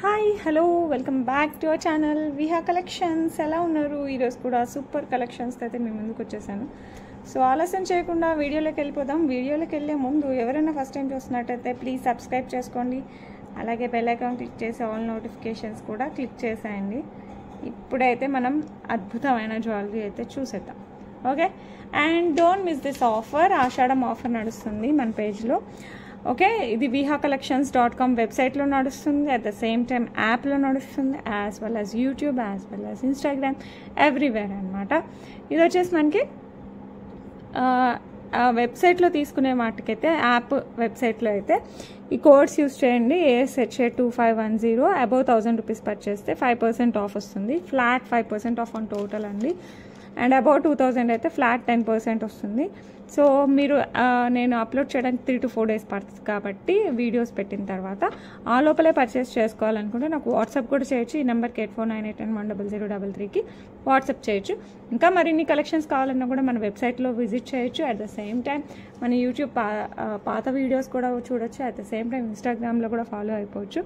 Hi hello welcome back to our channel Viha collections. ఎలా ఉన్నారు? ఈరోజు కూడా సూపర్ కలెక్షన్స్తో అయితే మీ ముందుకు వచ్చేసాను. సో ఆలస్యం చేయకుండా వీడియోలోకి వెళ్ళిపోదాం. వీడియోలోకి వెళ్ళే ముందు ఎవరైనా ఫస్ట్ టైం చూస్తున్నట్టయితే ప్లీజ్ సబ్స్క్రైబ్ చేసుకోండి. అలాగే బెల్ ఐకాన్ క్లిక్ చేసి ఆల్ నోటిఫికేషన్స్ కూడా క్లిక్ చేసేయండి. ఇప్పుడైతే మనం అద్భుతమైన జ్యువెలరీ అయితే చూసేద్దాం. Okay, and don't miss this offer. Ashadham offer నడుస్తుంది మన పేజ్లో. ఓకే, ఇది vihacollections.com వెబ్సైట్లో నడుస్తుంది. అట్ ద సేమ్ టైం యాప్లో నడుస్తుంది, as well as YouTube, as well as Instagram, everywhere అనమాట. ఇది వచ్చేసి మనకి వెబ్సైట్లో తీసుకునే వాటికైతే యాప్ వెబ్సైట్లో అయితే ఈ కోడ్స్ యూస్ చేయండి. ASHA2510 అబౌవ్ 1000 రూపీస్ పర్చేస్తే 5% ఆఫ్ వస్తుంది. ఫ్లాట్ 5% ఆఫ్ ఆన్ టోటల్ అండి. అండ్ అబౌవ్ 2000 అయితే ఫ్లాట్ 10% వస్తుంది. సో మీరు నేను అప్లోడ్ చేయడానికి 3 to 4 days పడుతుంది కాబట్టి వీడియోస్ పెట్టిన తర్వాత ఆ లోపలే పర్చేస్ చేసుకోవాలనుకుంటే నాకు వాట్సాప్ కూడా చేయొచ్చు. ఈ నెంబర్కి 8498100033కి వాట్సాప్ చేయొచ్చు. ఇంకా మరిన్ని కలెక్షన్స్ కావాలన్నా కూడా మన వెబ్సైట్లో విజిట్ చేయొచ్చు. అట్ ద సేమ్ టైం మన యూట్యూబ్ పాత వీడియోస్ కూడా చూడొచ్చు. అట్ ద సేమ్ టైం ఇన్స్టాగ్రామ్లో కూడా ఫాలో అయిపోవచ్చు.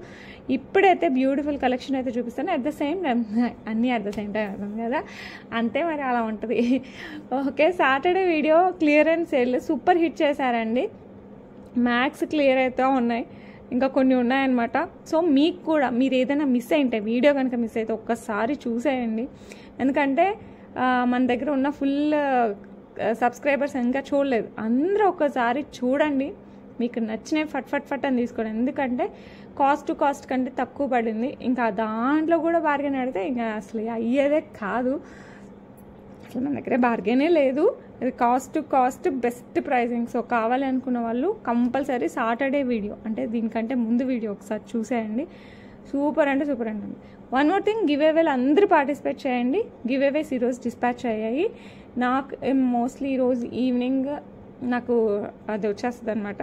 ఇప్పుడైతే బ్యూటిఫుల్ కలెక్షన్ అయితే చూపిస్తాను. అట్ ద సేమ్ టైం అన్నీ అట్ ద సేమ్ టైం అవుతుంది కదా, అంతే మరి అలా ఉంటుంది. Okay, Saturday video clear and sale super hit చేశారండి. మ్యాక్స్ క్లియర్ అయితే ఉన్నాయి, ఇంకా కొన్ని ఉన్నాయన్నమాట. సో మీకు కూడా మీరు ఏదైనా మిస్ అయింటే వీడియో కనుక మిస్ అయితే ఒక్కసారి చూసేయండి. ఎందుకంటే మన దగ్గర ఉన్న ఫుల్ సబ్స్క్రైబర్స్ ఇంకా చూడలేదు. అందరూ ఒక్కసారి చూడండి, మీకు నచ్చినవి ఫట్ అని తీసుకోండి. ఎందుకంటే కాస్ట్ టు కాస్ట్ కంటే తక్కువ పడింది. ఇంకా దాంట్లో కూడా బార్గెన్ ఆడితే ఇంకా అసలు అయ్యేదే కాదు. అసలు మన దగ్గర బార్గెనే లేదు. ఇది cost to cost best pricing. So కావాలి అనుకున్న వాళ్ళు కంపల్సరీ సాటర్డే వీడియో అంటే దీనికంటే ముందు వీడియో ఒకసారి చూసేయండి. సూపర్ అంటే సూపర్ అండి. వన్ మోర్ థింగ్, గివ్ అవేలు అందరూ పార్టిసిపేట్ చేయండి. గివ్ అవేస్ ఈరోజు డిస్పాచ్ అయ్యాయి. నాకు మోస్ట్లీ ఈరోజు ఈవినింగ్ నాకు అది వచ్చేస్తుంది అనమాట.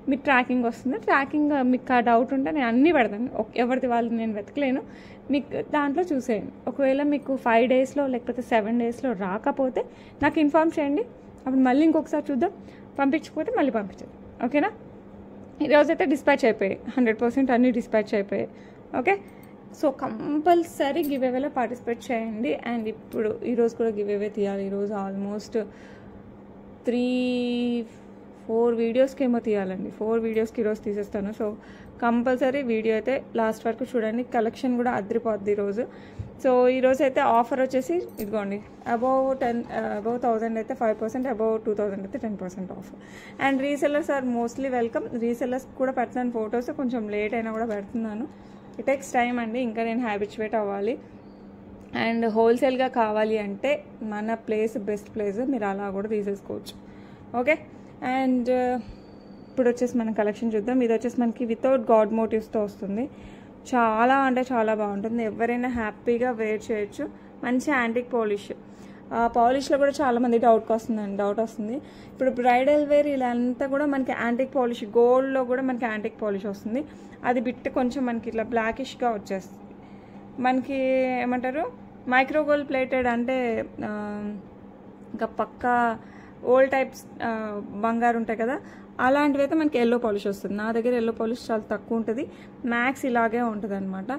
మీకు ట్రాకింగ్ వస్తుంది. ట్రాకింగ్ మీకు ఆ డౌట్ ఉంటే నేను అన్నీ పెడతాను. ఎవరిది వాళ్ళు నేను వెతకలేను, మీకు దాంట్లో చూసేయండి. ఒకవేళ మీకు 5 daysలో లేకపోతే 7 daysలో రాకపోతే నాకు ఇన్ఫార్మ్ చేయండి. అప్పుడు మళ్ళీ ఇంకొకసారి చూద్దాం. పంపించకపోతే మళ్ళీ పంపించండి. ఓకేనా? ఈరోజైతే డిస్పాచ్ అయిపోయాయి, 100% అన్నీ డిస్పాచ్ అయిపోయాయి. ఓకే, సో కంపల్సరీ గివ్ అవేలో పార్టిసిపేట్ చేయండి. అండ్ ఇప్పుడు ఈరోజు కూడా గివ్ అవే తీయాలి. ఈరోజు ఆల్మోస్ట్ 3-4 వీడియోస్కి ఏమో తీయాలండి. 4 వీడియోస్కి ఈరోజు తీసేస్తాను. సో కంపల్సరీ వీడియో అయితే లాస్ట్ వరకు చూడండి. కలెక్షన్ కూడా అదిరిపోద్ది ఈరోజు. సో ఈరోజు అయితే ఆఫర్ వచ్చేసి ఇదిగోండి, అబౌవ్ 1000 అయితే 5%, అబౌవ్ 2000 అయితే 10% off. And resellers are mostly welcome. Resellers కూడా పెడతాను ఫొటోస్, కొంచెం లేట్ అయినా కూడా పెడుతున్నాను. ఇట్ టేక్స్ టైం అండి, ఇంకా నేను హ్యాబిచువేట్ అవ్వాలి. అండ్ హోల్సేల్గా కావాలి అంటే మన ప్లేస్ బెస్ట్ ప్లేస్, మీరు అలా కూడా తీసేసుకోవచ్చు. ఓకే, అండ్ ఇప్పుడు వచ్చేసి మనం కలెక్షన్ చూద్దాం. ఇది వచ్చేసి మనకి వితౌట్ గాడ్ మోటివ్స్తో వస్తుంది. చాలా అంటే చాలా బాగుంటుంది. ఎవరైనా హ్యాపీగా వేర్ చేయొచ్చు. మంచి యాంటిక్ పాలిష్లో కూడా చాలామంది డౌట్ వస్తుంది. ఇప్పుడు బ్రైడల్ వేర్ ఇలా అంతా కూడా మనకి యాంటిక్ పాలిష్, గోల్డ్లో కూడా మనకి యాంటిక్ పాలిష్ వస్తుంది. అది బిట్ కొంచెం మనకి ఇట్లా బ్లాకిష్గా వచ్చేస్తుంది. మనకి ఏమంటారు, మైక్రో గోల్డ్ ప్లేటెడ్ అంటే ఇంకా పక్కా ఓల్డ్ టైప్స్ బంగారు ఉంటాయి కదా, అలాంటివి అయితే మనకి ఎల్లో పాలిష్ వస్తుంది. నా దగ్గర ఎల్లో పాలిష్ చాలా తక్కువ ఉంటుంది. మ్యాక్స్ ఇలాగే ఉంటుంది అనమాట.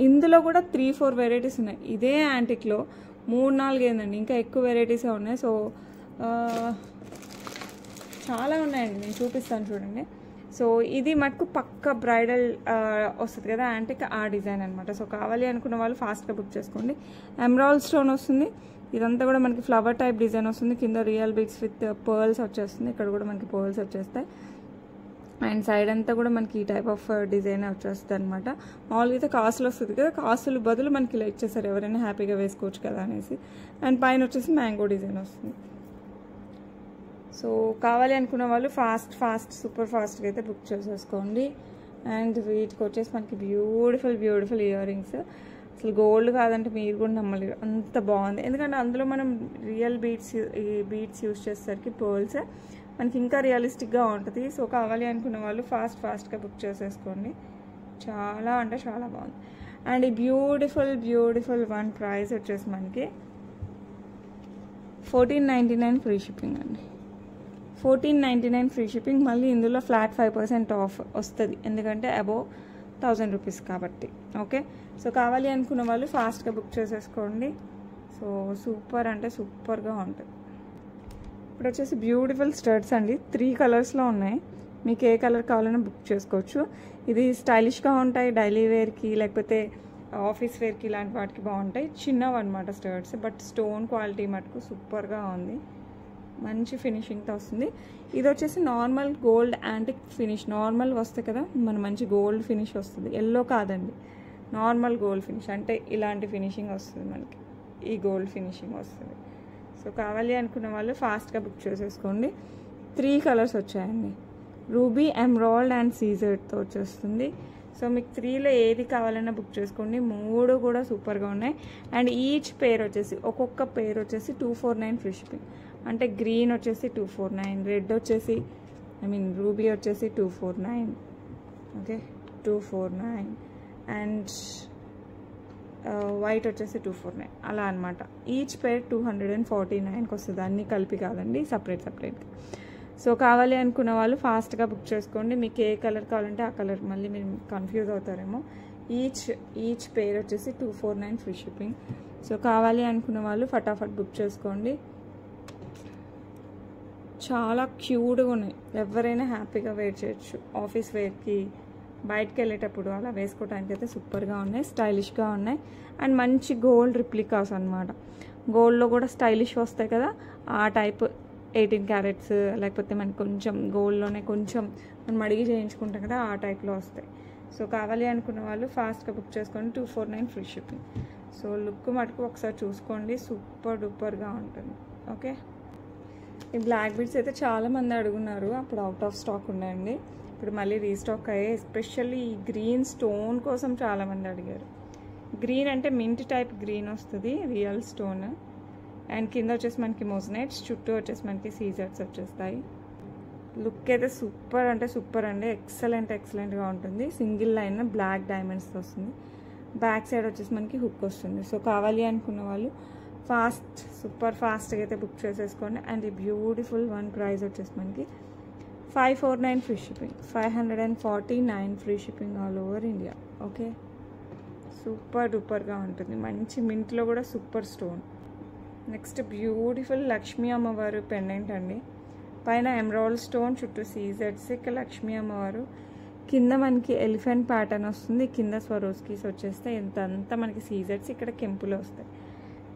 ఇందులో కూడా 3-4 వెరైటీస్ ఉన్నాయి. ఇదే యాంటిక్లో 3-4 ఏందండి, ఇంకా ఎక్కువ వెరైటీసే ఉన్నాయి. సో చాలా ఉన్నాయండి, నేను చూపిస్తాను చూడండి. సో ఇది మటుకు పక్క బ్రైడల్ వస్తుంది కదా యాంటిక్, ఆ డిజైన్ అనమాట. సో కావాలి అనుకున్న వాళ్ళు ఫాస్ట్గా బుక్ చేసుకోండి. ఎమరాల్డ్ స్టోన్ వస్తుంది. ఇదంతా కూడా మనకి ఫ్లవర్ టైప్ డిజైన్ వస్తుంది. కింద రియల్ బీడ్స్ విత్ పర్ల్స్ వచ్చేస్తుంది. ఇక్కడ కూడా మనకి పర్ల్స్ వచ్చేస్తాయి. అండ్ సైడ్ అంతా కూడా మనకి ఈ టైప్ ఆఫ్ డిజైన్ వచ్చేస్తుంది అనమాట. మామూలుగా అయితే కాసులు వస్తుంది కదా, కాసులు బదులు మనకి ఇలా ఇచ్చేసారు. ఎవరైనా హ్యాపీగా వేసుకోవచ్చు కదా అనేసి. అండ్ పైన వచ్చేసి మ్యాంగో డిజైన్ వస్తుంది. సో కావాలి అనుకున్న వాళ్ళు సూపర్ ఫాస్ట్గా అయితే బుక్ చేసేసుకోండి. అండ్ వీటికి వచ్చేసి మనకి బ్యూటిఫుల్ ఇయర్ రింగ్స్. అసలు గోల్డ్ కాదంటే మీరు కూడా నమ్మలేరు, అంత బాగుంది. ఎందుకంటే అందులో మనం రియల్ బీడ్స్ యూస్ చేసేసరికి పర్ల్స్ మనకి ఇంకా రియలిస్టిక్గా ఉంటుంది. సో కావాలి అనుకున్న వాళ్ళు ఫాస్ట్గా బుక్ చేసేసుకోండి. చాలా అంటే చాలా బాగుంది. అండ్ ఈ బ్యూటిఫుల్ వన్ ప్రైస్ వచ్చేసి మనకి 1499 ఫ్రీ షిప్పింగ్ అండి. 1499 ఫ్రీ షిప్పింగ్. మళ్ళీ ఇందులో ఫ్లాట్ 5% ఆఫ్ వస్తుంది. ఎందుకంటే అబోవ్ 1000 రూపీస్ కాబట్టి. ఓకే, సో కావాలి అనుకున్న వాళ్ళు ఫాస్ట్గా బుక్ చేసేసుకోండి. సో సూపర్ అంటే సూపర్గా ఉంటుంది. ఇప్పుడు వచ్చేసి బ్యూటిఫుల్ స్టర్ట్స్ అండి, 3 కలర్స్లో ఉన్నాయి. మీకు ఏ కలర్ కావాలన్నా బుక్ చేసుకోవచ్చు. ఇది స్టైలిష్గా ఉంటాయి, డైలీ వేర్కి లేకపోతే ఆఫీస్ వేర్కి ఇలాంటి వాటికి బాగుంటాయి. చిన్నవి అనమాట స్టర్ట్స్, బట్ స్టోన్ క్వాలిటీ మటుకు సూపర్గా ఉంది, మంచి ఫినిషింగ్తో వస్తుంది. ఇది వచ్చేసి normal gold antique finish, normal వస్తాయి కదా మన మంచి గోల్డ్ ఫినిష్ వస్తుంది, ఎల్లో కాదండి, నార్మల్ గోల్డ్ ఫినిష్ అంటే ఇలాంటి ఫినిషింగ్ వస్తుంది మనకి, ఈ గోల్డ్ ఫినిషింగ్ వస్తుంది. సో కావాలి అనుకున్న వాళ్ళు ఫాస్ట్గా బుక్ చేసేసుకోండి. 3 కలర్స్ వచ్చాయండి, రూబీ, ఎమరాల్డ్ అండ్ సీజర్తో వచ్చేస్తుంది. సో మీకు 3లో ఏది కావాలన్నా బుక్ చేసుకోండి, 3 కూడా సూపర్గా ఉన్నాయి. అండ్ ఈచ్ పేర్ వచ్చేసి ఒక్కొక్క పేర్ వచ్చేసి 249 ఫ్రీ షిప్పింగ్. అంటే గ్రీన్ వచ్చేసి 249, రెడ్ వచ్చేసి రూబీ వచ్చేసి 249, ఓకే 249, అండ్ వైట్ వచ్చేసి 249, అలా అనమాట. ఈచ్ పేర్ 249కి వస్తుంది, అన్నీ కలిపి కాదండి, సపరేట్గా. సో కావాలి అనుకున్న వాళ్ళు ఫాస్ట్గా బుక్ చేసుకోండి. మీకు ఏ కలర్ కావాలంటే ఆ కలర్, మళ్ళీ మీరు కన్ఫ్యూజ్ అవుతారేమో. ఈచ్ పేర్ వచ్చేసి 249 ఫ్రీ షిప్పింగ్. సో కావాలి అనుకున్న వాళ్ళు ఫటాఫట్ బుక్ చేసుకోండి. చాలా క్యూట్గా ఉన్నాయి, ఎవరైనా హ్యాపీగా వేర్ చేయొచ్చు. ఆఫీస్ వేర్కి, బయటకు వెళ్ళేటప్పుడు అలా వేసుకోవడానికి అయితే సూపర్గా ఉన్నాయి, స్టైలిష్గా ఉన్నాయి. అండ్ మంచి గోల్డ్ రిప్లికాస్ అనమాట, గోల్డ్లో కూడా స్టైలిష్ వస్తాయి కదా ఆ టైప్, 18 క్యారెట్స్ లేకపోతే మనకి కొంచెం గోల్డ్లోనే కొంచెం మనం అడిగి చేయించుకుంటాం కదా ఆ టైప్లో వస్తాయి. సో కావాలి అనుకున్న వాళ్ళు ఫాస్ట్గా బుక్ చేసుకోండి, 249 ఫ్రీ షిప్పింగ్. సో లుక్ మటుకు ఒకసారి చూసుకోండి, సూపర్ డూపర్గా ఉంటుంది. ఓకే, ఈ బ్లాక్ బీడ్స్ అయితే చాలామంది అడుగున్నారు, అప్పుడు అవుట్ ఆఫ్ స్టాక్ ఉన్నాయండి, ఇప్పుడు మళ్ళీ రీస్టాక్ అయ్యాయి. ఎస్పెషల్లీ ఈ గ్రీన్ స్టోన్ కోసం చాలామంది అడిగారు. గ్రీన్ అంటే మింట్ టైప్ గ్రీన్ వస్తుంది, రియల్ స్టోన్. అండ్ కింద వచ్చేసి మనకి మొజనైట్స్, చుట్టూ వచ్చేసి మనకి సీజర్స్ వచ్చేస్తాయి. లుక్ అయితే సూపర్ అంటే సూపర్ అండి, ఎక్సలెంట్గా ఉంటుంది. సింగిల్ లైన్ బ్లాక్ డైమండ్స్తో వస్తుంది. బ్యాక్ సైడ్ వచ్చేసి మనకి హుక్ వస్తుంది. సో కావాలి అనుకున్న వాళ్ళు సూపర్ ఫాస్ట్గా అయితే బుక్ చేసేసుకోండి. అండ్ ఈ బ్యూటిఫుల్ వన్ ప్రైస్ వచ్చేసి మనకి 549 free shipping, 549 free shipping all over India. Okay, super డూపర్గా ఉంటుంది, మంచి మింట్లో కూడా super stone. Next beautiful Lakshmi అమ్మవారు పెండెంట్ అండి, పైన ఎమరాల్డ్ స్టోన్, చుట్టూ సీజెడ్స్, ఇక్కడ లక్ష్మీ అమ్మవారు, కింద మనకి ఎలిఫెంట్ ప్యాటర్న్ వస్తుంది, కింద స్వరోస్కీస్ వచ్చేస్తాయి, ఇంతంతా మనకి సీజెడ్స్, ఇక్కడ కెంపులు వస్తాయి.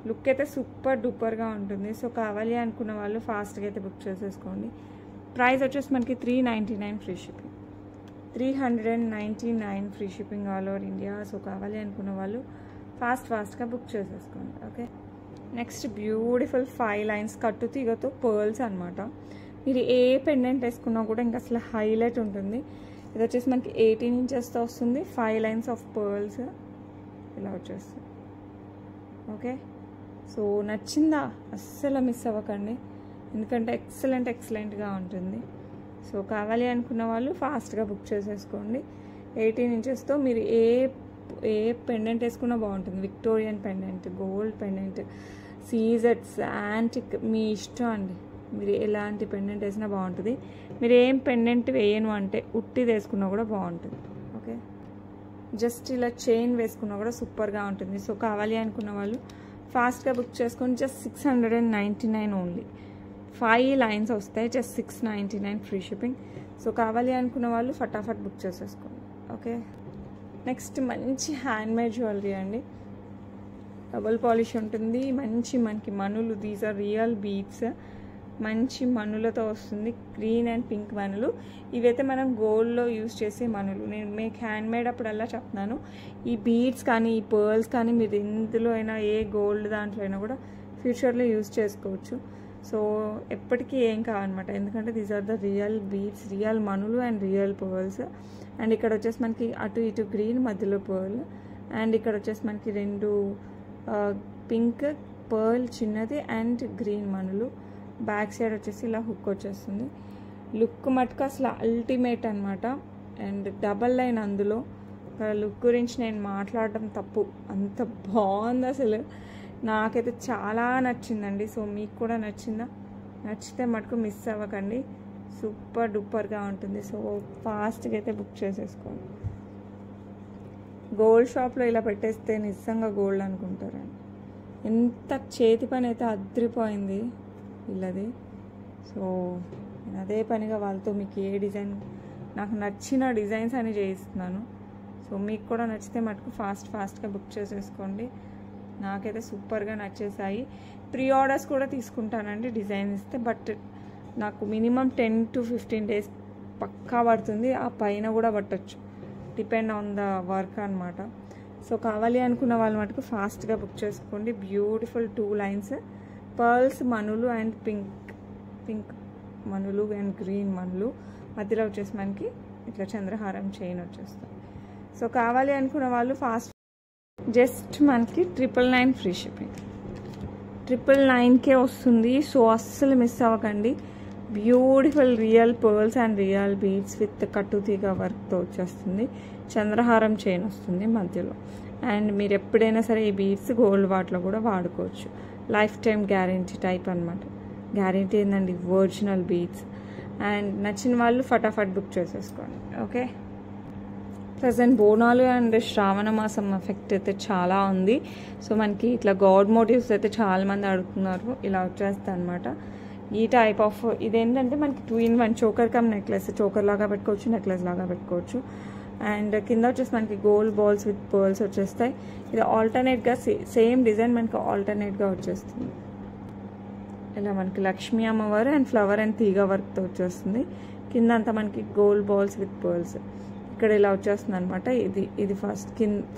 లుక్ అయితే సూపర్ డూపర్గా ఉంటుంది. సో కావాలి అనుకున్న వాళ్ళు ఫాస్ట్గా అయితే బుక్ చేసేసుకోండి. ప్రైస్ వచ్చేసి మనకి 399 free shipping, 399 free shipping all over India. So కావాలి అనుకున్న వాళ్ళు ఫాస్ట్గా బుక్ చేసేసుకోండి. ఓకే, నెక్స్ట్ బ్యూటిఫుల్ 5 లైన్స్ కట్టు తీగతో పర్ల్స్ అనమాట. మీరు ఏ పెండెంట్ వేసుకున్నా కూడా ఇంకా అసలు హైలైట్ ఉంటుంది. ఇది వచ్చేసి మనకి 18 ఇంచెస్తో వస్తుంది, 5 లైన్స్ ఆఫ్ పర్ల్స్ ఇలా వచ్చేస్తుంది. ఓకే, సో నచ్చిందా అస్సలు మిస్ అవ్వకండి, ఎందుకంటే ఎక్సలెంట్గా ఉంటుంది. సో కావాలి అనుకున్న వాళ్ళు ఫాస్ట్గా బుక్ చేసేసుకోండి. 18 ఇంచెస్తో మీరు ఏ పెండెంట్ వేసుకున్నా బాగుంటుంది. విక్టోరియన్ పెండెంట్, గోల్డ్ పెండెంట్, సీజెడ్స్, యాంటిక్, మీ ఇష్టం అండి, మీరు ఎలాంటి పెండెంట్ వేసినా బాగుంటుంది. మీరు ఏం పెండెంట్ వేయను అంటే ఉట్టిది వేసుకున్నా కూడా బాగుంటుంది. ఓకే, జస్ట్ ఇలా చైన్ వేసుకున్నా కూడా సూపర్గా ఉంటుంది. సో కావాలి అనుకున్న వాళ్ళు ఫాస్ట్గా బుక్ చేసుకొని జస్ట్ 699 ఓన్లీ, 5 లైన్స్ వస్తాయి, జస్ట్ 699 ఫ్రీ షిప్పింగ్. సో కావాలి అనుకున్న వాళ్ళు ఫటాఫట్ బుక్ చేసేసుకోండి. ఓకే, నెక్స్ట్ మంచి హ్యాండ్మేడ్ జ్యువెలరీ అండి, డబుల్ పాలిష్ ఉంటుంది, మంచి మనకి మనులు, దీస్ ఆర్ రియల్ బీడ్స్, మంచి మనులతో వస్తుంది, గ్రీన్ అండ్ పింక్ మనులు. ఇవైతే మనం గోల్డ్లో యూజ్ చేసే మనులు. నేను మీకు హ్యాండ్మేడ్ అప్పుడల్లా చెప్తున్నాను, ఈ బీడ్స్ కానీ ఈ పర్ల్స్ కానీ మీరు ఇందులో అయినా ఏ గోల్డ్ దాంట్లో అయినా కూడా ఫ్యూచర్లో యూజ్ చేసుకోవచ్చు. సో ఎప్పటికీ ఏం కావన్నమాట, ఎందుకంటే these are the real beads, real మనులు అండ్ రియల్ పర్ల్స్. అండ్ ఇక్కడ వచ్చేసి మనకి అటు ఇటు గ్రీన్, మధ్యలో పర్ల్. అండ్ ఇక్కడ వచ్చేసి మనకి 2 పింక్, పర్ల్ చిన్నది అండ్ గ్రీన్ మనులు. బ్యాక్ సైడ్ వచ్చేసి ఇలా హుక్ వచ్చేస్తుంది. లుక్ మటుకు అసలు అల్టిమేట్ అనమాట. అండ్ డబల్ లైన్ అందులో. లుక్ గురించి నేను మాట్లాడడం తప్పు, అంత బాగుంది అసలు, నాకైతే చాలా నచ్చిందండి. సో మీకు కూడా నచ్చిందా? నచ్చితే మటుకు మిస్ అవ్వకండి, సూపర్ డూపర్గా ఉంటుంది. సో ఫాస్ట్గా అయితే బుక్ చేసేసుకోండి. గోల్డ్ షాప్లో ఇలా పెట్టేస్తే నిజంగా గోల్డ్ అనుకుంటారండి. ఎంత చేతి పని అయితే అద్రిపోయింది వీళ్ళది. సో నేను అదే పనిగా వాళ్ళతో మీకు ఏ డిజైన్ నాకు నచ్చిన డిజైన్స్ అని చేయిస్తున్నాను. సో మీకు కూడా నచ్చితే మటుకు ఫాస్ట్గా బుక్ చేసేసుకోండి. నాకైతే సూపర్గా నచ్చేసాయి. ప్రీ ఆర్డర్స్ కూడా తీసుకుంటానండి డిజైన్ ఇస్తే, బట్ నాకు మినిమం 10 to 15 days పక్కా పడుతుంది. ఆ పైన కూడా పట్టచ్చు, డిపెండ్ ఆన్ ద వర్క్ అనమాట. సో కావాలి అనుకున్న వాళ్ళ మటుకు ఫాస్ట్గా బుక్ చేసుకోండి. బ్యూటిఫుల్ 2 lines పర్ల్స్ మనులు అండ్ పింక్ మనులు అండ్ గ్రీన్ మనులు, మధ్యలో వచ్చేసి మనకి ఇట్లా చంద్రహారం చైన్ వచ్చేస్తుంది. సో కావాలి అనుకున్న వాళ్ళు ఫాస్ట్ జస్ట్ మనకి 999 ఫ్రీ షిప్పింగ్, 999కే వస్తుంది. సో అస్సలు మిస్ అవ్వకండి. Beautiful real pearls and real beads with కట్టుతీగ వర్క్తో వచ్చేస్తుంది. చంద్రహారం చైన్ వస్తుంది మధ్యలో. అండ్ మీరు ఎప్పుడైనా సరే ఈ బీడ్స్ గోల్డ్ వాటిలో కూడా వాడుకోవచ్చు. లైఫ్ టైం గ్యారెంటీ టైప్ అనమాట. గ్యారెంటీ ఏందండి, ఒరిజినల్ బీడ్స్. అండ్ నచ్చిన వాళ్ళు ఫటాఫట్ బుక్ చేసేసుకోండి. ఓకే, ప్రజెంట్ బోనాలు అండ్ శ్రావణ మాసం ఎఫెక్ట్ అయితే చాలా ఉంది. సో మనకి ఇట్లా గాడ్ మోటివ్స్ అయితే చాలామంది అడుగుతున్నారు. ఇలా వచ్చేస్తాయి అనమాట ఈ టైప్ ఆఫ్. ఇదేంటంటే మనకి 2-in-1 choker come necklace, choker లాగా పెట్టుకోవచ్చు, నెక్లెస్ లాగా పెట్టుకోవచ్చు. అండ్ కింద వచ్చేసి మనకి గోల్డ్ బాల్స్ విత్ పర్ల్స్ వచ్చేస్తాయి. ఇది ఆల్టర్నేట్గా సేమ్ డిజైన్ మనకి ఆల్టర్నేట్గా వచ్చేస్తుంది. ఇలా మనకి లక్ష్మీ అమ్మవారు అండ్ ఫ్లవర్ అండ్ తీగ వర్క్తో వచ్చేస్తుంది. కింద అంతా మనకి గోల్డ్ బాల్స్ విత్ పర్ల్స్ ఇక్కడ ఇలా వచ్చేస్తుంది అనమాట. ఇది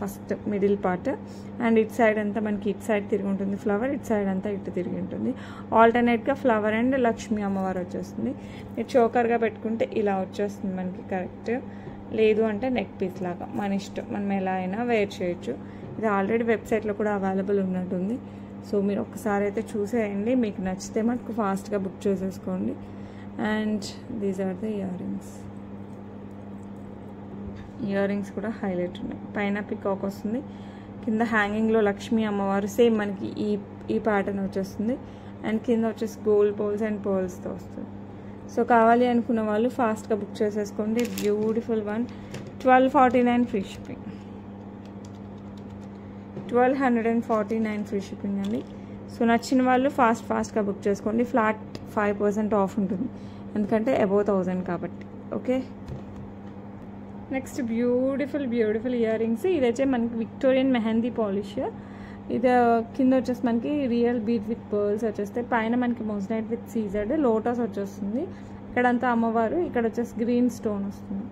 ఫస్ట్ మిడిల్ పార్ట్. అండ్ ఇటు సైడ్ అంతా మనకి ఇటు సైడ్ తిరిగి ఉంటుంది ఫ్లవర్, ఇటు సైడ్ అంతా ఇటు తిరిగి ఉంటుంది. ఆల్టర్నేట్గా ఫ్లవర్ అండ్ లక్ష్మీ అమ్మవారు వచ్చేస్తుంది. మీరు చోకర్గా పెట్టుకుంటే ఇలా వచ్చేస్తుంది మనకి కరెక్ట్. లేదు అంటే నెక్ పీస్ లాగా మన ఇష్టం, మనం ఎలా అయినా వేర్ చేయొచ్చు. ఇది ఆల్రెడీ వెబ్సైట్లో కూడా అవైలబుల్ ఉన్నట్టుంది. సో మీరు ఒక్కసారి అయితే చూసేయండి, మీకు నచ్చితే మనకు ఫాస్ట్గా బుక్ చేసేసుకోండి. And these are the ear rings కూడా హైలైట్ ఉన్నాయి. పైన పికాక్ వస్తుంది, కింద హ్యాంగింగ్లో లక్ష్మీ అమ్మవారు సేమ్ మనకి ఈ ప్యాటర్న్ వచ్చేస్తుంది. అండ్ కింద వచ్చేసి గోల్డ్ బాల్స్ అండ్ పర్ల్స్తో వస్తుంది. సో కావాలి అనుకున్న వాళ్ళు ఫాస్ట్గా బుక్ చేసేసుకోండి. Beautiful one, 1249 free shipping, 1249 free shipping అండి. సో నచ్చిన వాళ్ళు ఫాస్ట్గా బుక్ చేసుకోండి. ఫ్లాట్ 5% ఆఫ్ ఉంటుంది, ఎందుకంటే అబోవ్ 1000 కాబట్టి. Okay, next beautiful ear rings. ఇదైతే మనకి విక్టోరియన్ మెహందీ పాలిష్. ఇది కింద వచ్చేసి మనకి రియల్ బీడ్ విత్ పర్ల్స్ వచ్చేస్తాయి. పైన మనకి మోజనైట్ విత్ సీజర్డ్ లోటస్ వచ్చేస్తుంది. ఇక్కడంతా అమ్మవారు, ఇక్కడ వచ్చేసి గ్రీన్ స్టోన్ వస్తుంది.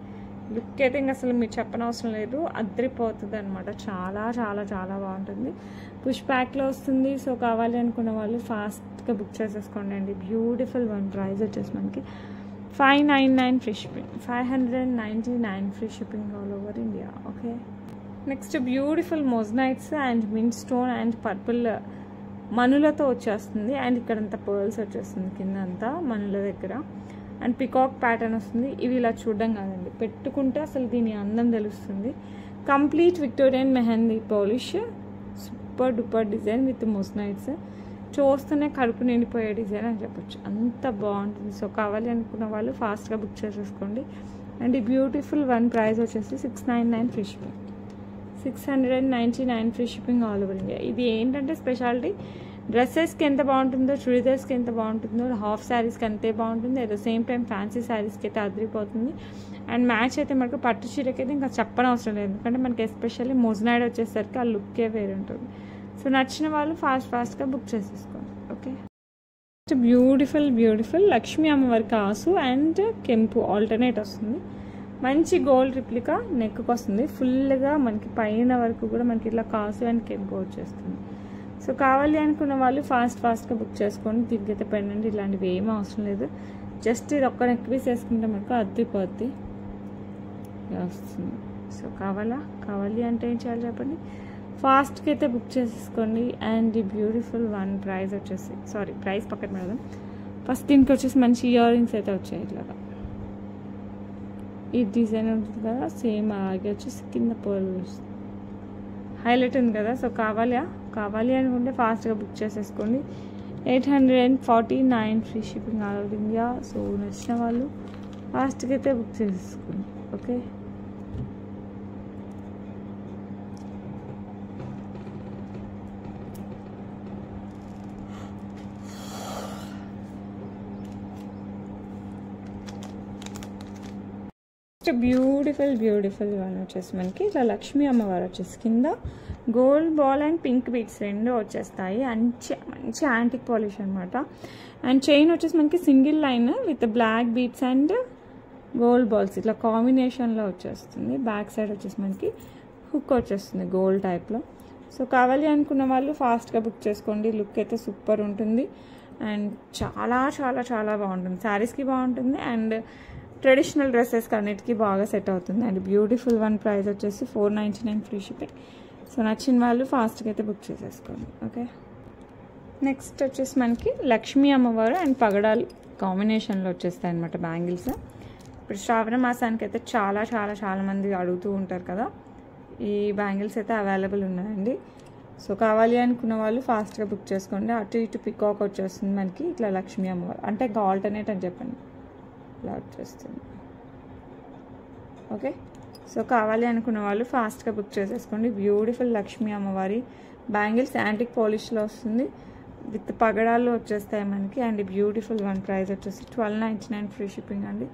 లుక్ అయితే ఇంకా అసలు మీరు చెప్పనవసరం లేదు, అద్రిపోతుంది అనమాట. చాలా చాలా చాలా బాగుంటుంది. పుష్ ప్యాక్లో వస్తుంది. సో కావాలి అనుకున్న వాళ్ళు ఫాస్ట్గా బుక్ చేసేసుకోండి అండి. Beautiful one. ప్రైస్ వచ్చేసి మనకి 599 free shipping, 599 free shipping all over India. Okay, next beautiful moissanites and mint stone and purple మనులతో వచ్చేస్తుంది. అండ్ ఇక్కడంతా పర్ల్స్ వచ్చేస్తుంది కింద అంతా మనుల దగ్గర. అండ్ పికాక్ ప్యాటర్న్ వస్తుంది. ఇవి ఇలా చూడడం కాదండి, పెట్టుకుంటే అసలు దీని అందం తెలుస్తుంది. Complete Victorian mehndi polish, super duper design with మోజనైట్స్. చూస్తూనే కడుపు నిండిపోయే డిజైన్ అని చెప్పొచ్చు, అంత బాగుంటుంది. సో కావాలి అనుకున్న వాళ్ళు ఫాస్ట్గా బుక్ చేసేసుకోండి. అండ్ ఈ బ్యూటిఫుల్ వన్ ప్రైస్ వచ్చేసి 699 free shipping, 699 free shipping all over India. ఇది ఏంటంటే స్పెషాలిటీ, డ్రెస్సెస్కి ఎంత బాగుంటుందో, చుడిదార్స్కి ఎంత బాగుంటుందో, హాఫ్ శారీస్కి అంతే బాగుంటుంది. At the same time fancy శారీస్కి అయితే అదిరిపోతుంది. అండ్ మ్యాచ్ అయితే మనకు పట్టు చీరకి అయితే ఇంకా చెప్పనవసరం లేదు, ఎందుకంటే మనకి ఎస్పెషల్లీ మోజనైడ్ వచ్చేసరికి ఆ లుక్కే వేరు ఉంటుంది. సో నచ్చిన వాళ్ళు ఫాస్ట్గా బుక్ చేసేసుకోండి. ఓకే, బ్యూటిఫుల్ లక్ష్మీ అమ్మవారి కాసు అండ్ కెంపు ఆల్టర్నేట్ వస్తుంది. మంచి గోల్డ్ రిప్లికా నెక్కి వస్తుంది. ఫుల్గా మనకి పైన వరకు కూడా మనకి ఇట్లా కాసు అండ్ కెంపు వచ్చేస్తుంది. సో కావాలి అనుకున్న వాళ్ళు ఫాస్ట్గా బుక్ చేసుకోండి. దీనికి అయితే పెండెంట్ ఇలాంటివి ఏమీ అవసరం లేదు, జస్ట్ ఇది ఒక్క నెక్ పీస్ వేసుకుంటే మనకు అద్దిపోద్ది వస్తుంది. సో కావాలి అంటే ఏం చేయాలి చెప్పండి, ఫాస్ట్గా అయితే బుక్ చేసేసుకోండి. అండ్ ఈ బ్యూటిఫుల్ వన్ ప్రైస్ వచ్చేసి, ప్రైస్ పక్కన పెడదాం. ఫస్ట్ దీనికి వచ్చేసి మంచి ఇయర్ రింగ్స్ అయితే వచ్చాయి. ఇట్లాగా ఈ డిజైన్ ఉంటుంది కదా, సేమ్ అలాగే వచ్చేసి కింద పర్ల్ హైలైట్ ఉంది కదా. సో కావాలి అనుకుంటే ఫాస్ట్గా బుక్ చేసేసుకోండి. 849 free shipping all over India. So నచ్చిన వాళ్ళు ఫాస్ట్గా అయితే బుక్ చేసేసుకోండి. ఓకే, నెక్స్ట్ బ్యూటిఫుల్ వన్ వచ్చేసి మనకి ఇట్లా లక్ష్మీ అమ్మవారు వచ్చేసి కింద gold ball and pink beads రెండు వచ్చేస్తాయి. మంచి యాంటిక్ పాలిష్ అనమాట. అండ్ చైన్ వచ్చేసి మనకి single line with black beads and gold balls ఇట్లా కాంబినేషన్లో వచ్చేస్తుంది. బ్యాక్ సైడ్ వచ్చేసి మనకి హుక్ వచ్చేస్తుంది గోల్డ్ టైప్లో. సో కావాలి అనుకున్న వాళ్ళు ఫాస్ట్గా బుక్ చేసుకోండి. లుక్ అయితే సూపర్ ఉంటుంది అండ్ చాలా బాగుంటుంది. శారీస్కి బాగుంటుంది అండ్ ట్రెడిషనల్ డ్రెస్సెస్కి అన్నిటికీ బాగా సెట్ అవుతుంది. అండ్ బ్యూటిఫుల్ వన్ ప్రైస్ వచ్చేసి 499 ఫ్రీ షిప్పింగ్. సో నచ్చిన వాళ్ళు ఫాస్ట్గా అయితే బుక్ చేసేసుకోండి. ఓకే, నెక్స్ట్ వచ్చేసి మనకి లక్ష్మీ అమ్మవారు అండ్ పగడాలు కాంబినేషన్లో వచ్చేస్తాయి అనమాట బ్యాంగిల్స్. ఇప్పుడు శ్రావణ మాసానికి అయితే చాలా మంది అడుగుతూ ఉంటారు కదా, ఈ బ్యాంగిల్స్ అయితే అవైలబుల్ ఉన్నాయండి. సో కావాలి అనుకున్న వాళ్ళు ఫాస్ట్గా బుక్ చేసుకోండి. అటు ఇటు పికాక్ వచ్చేస్తుంది మనకి ఇట్లా లక్ష్మీ అమ్మవారు, అంటే ఇంకా ఆల్టర్నేట్ అని చెప్పండి, ఇలా వచ్చేస్తుంది. ఓకే, సో కావాలి అనుకున్న వాళ్ళు ఫాస్ట్గా బుక్ చేసేసుకోండి. బ్యూటిఫుల్ లక్ష్మీ అమ్మవారి బ్యాంగిల్స్ యాంటిక్ పాలిష్లో వస్తుంది విత్ పగడాలు వచ్చేస్తాయి మనకి. అండ్ బ్యూటిఫుల్ వన్ ప్రైస్ వచ్చేసి 1299 ఫ్రీ షిప్పింగ్ అండి.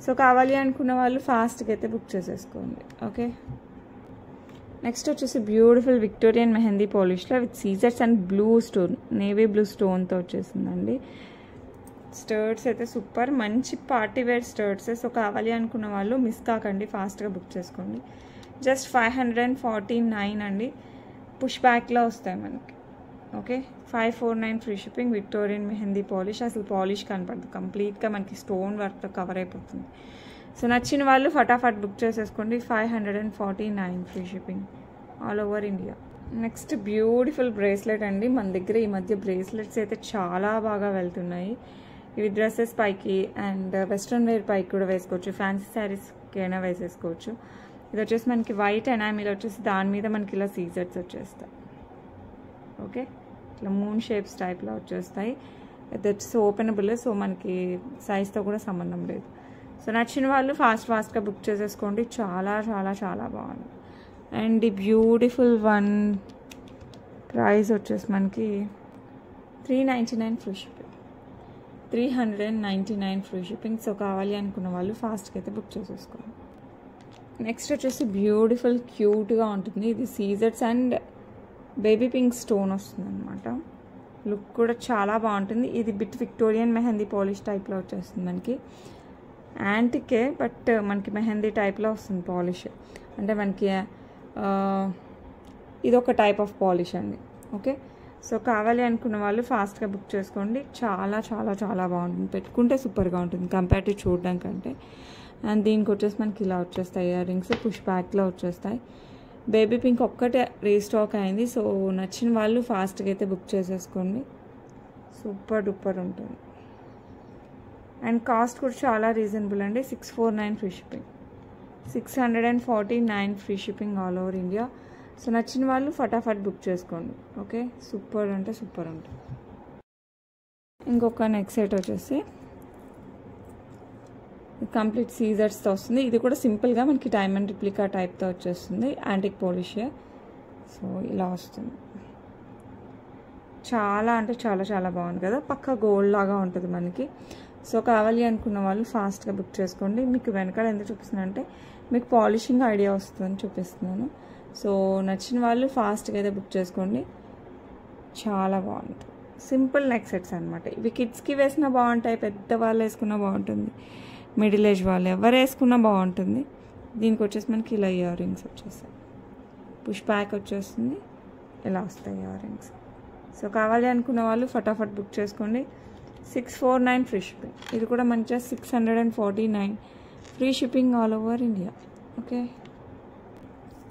సో కావాలి అనుకున్న వాళ్ళు ఫాస్ట్గా అయితే బుక్ చేసేసుకోండి. ఓకే, నెక్స్ట్ వచ్చేసి బ్యూటిఫుల్ విక్టోరియన్ మెహందీ పాలిష్లో విత్ సీజర్స్ and blue stone, navy blue స్టోన్తో వచ్చేసిందండి. స్టర్ట్స్ అయితే సూపర్, మంచి పార్టీ వేర్ స్టర్ట్స్. సో కావాలి అనుకున్న వాళ్ళు మిస్ కాకండి, ఫాస్ట్గా బుక్ చేసుకోండి. జస్ట్ 549 అండి. పుష్ బ్యాక్లో వస్తాయి మనకి. Okay, 549 free shipping. Victorian mehndi polish, అసలు పాలిష్ కనపడదు, కంప్లీట్గా మనకి స్టోన్ వర్క్తో కవర్ అయిపోతుంది. సో నచ్చిన వాళ్ళు ఫటాఫట్ బుక్ చేసేసుకోండి. 549 free shipping all over India. Next beautiful bracelet అండి. మన దగ్గర ఈ మధ్య బ్రేస్లెట్స్ అయితే చాలా బాగా వెళ్తున్నాయి. ఇవి డ్రెస్సెస్ పైకి అండ్ వెస్ట్రన్ వేర్ పైకి కూడా వేసుకోవచ్చు, ఫ్యాన్సీ శారీస్కి అయినా వేసేసుకోవచ్చు. ఇది వచ్చేసి మనకి వైట్ ఎనామిల్ వచ్చేసి దాని మీద మనకి ఇలా సీజర్స్ వచ్చేస్తాయి. ఓకే, ఇట్లా మూన్ షేప్స్ టైప్లో వచ్చేస్తాయి. దట్స్ ఓపెనబుల్, సో మనకి సైజ్తో కూడా సంబంధం లేదు. సో నచ్చిన వాళ్ళు ఫాస్ట్గా బుక్ చేసేసుకోండి. చాలా బాగుంది. అండ్ ఈ బ్యూటిఫుల్ వన్ ప్రైస్ వచ్చేసి మనకి 399 free shipping. 399 free shipping. So కావాలి అనుకున్న వాళ్ళు ఫాస్ట్గా అయితే బుక్ చేసేసుకోండి. నెక్స్ట్ వచ్చేసి బ్యూటిఫుల్ క్యూట్గా ఉంటుంది. ఇది సీజర్స్ అండ్ బేబీ పింక్ స్టోన్ వస్తుంది అనమాట. లుక్ కూడా చాలా బాగుంటుంది. ఇది బిట్ విక్టోరియన్ మెహందీ పాలిష్ టైప్లో వచ్చేస్తుంది మనకి. యాంటికే బట్ మనకి మెహందీ టైప్లో వస్తుంది పాలిష్, అంటే మనకి ఇది ఒక టైప్ ఆఫ్ పాలిష్ అండి. ఓకే, సో కావాలి అనుకున్న వాళ్ళు ఫాస్ట్గా బుక్ చేసుకోండి. చాలా బాగుంటుంది, పెట్టుకుంటే సూపర్గా ఉంటుంది కంపేర్ టు చూడడానికంటే. అండ్ దీనికి వచ్చేసి మనకి ఇలా వచ్చేస్తాయి ఇయర్ రింగ్స్, పుష్ బ్యాక్లో వచ్చేస్తాయి. బేబీ పింక్ ఒక్కటే రీస్టాక్ అయింది. సో నచ్చిన వాళ్ళు ఫాస్ట్గా అయితే బుక్ చేసేసుకోండి. సూపర్ డూపర్ ఉంటుంది. అండ్ కాస్ట్ కూడా చాలా రీజనబుల్ అండి. 649 free shipping. 649 free shipping all over India. So నచ్చిన వాళ్ళు ఫటాఫట్ బుక్ చేసుకోండి. ఓకే, సూపర్ అంటే సూపర్ ఉంటుంది. ఇంకొక నెక్ సెట్ వచ్చేసి కంప్లీట్ సీజర్స్తో వస్తుంది. ఇది కూడా సింపుల్గా మనకి డైమండ్ రిప్లికా టైప్తో వచ్చేస్తుంది, యాంటిక్ పాలిష్. సో ఇలా వస్తుంది. చాలా అంటే చాలా బాగుంది కదా, పక్కా గోల్డ్ లాగా ఉంటుంది మనకి. సో కావాలి అనుకున్న వాళ్ళు ఫాస్ట్గా బుక్ చేసుకోండి. మీకు వెనకాల ఎందుకు చూపిస్తున్నాను అంటే మీకు పాలిషింగ్ ఐడియా వస్తుందని చూపిస్తున్నాను. సో నచ్చిన వాళ్ళు ఫాస్ట్గా అయితే బుక్ చేసుకోండి. చాలా బాగుంటుంది. సింపుల్ నెక్ సెట్స్ అనమాట. ఇవి కిడ్స్కి వేసినా బాగుంటాయి, పెద్దవాళ్ళు వేసుకున్నా బాగుంటుంది, మిడిల్ ఏజ్ వాళ్ళు ఎవరు వేసుకున్నా బాగుంటుంది. దీనికి వచ్చేసి మనకి ఇలా ఇయర్ రింగ్స్ వచ్చేస్తాయి, పుష్ బ్యాక్ వచ్చేస్తుంది, ఇలా వస్తాయి ఇయర్ రింగ్స్. సో కావాలి అనుకున్న వాళ్ళు ఫటాఫట్ బుక్ చేసుకోండి. 649 ఫ్రీ షిప్పింగ్. ఇది కూడా మంచిగా 649 free shipping all over India. Okay,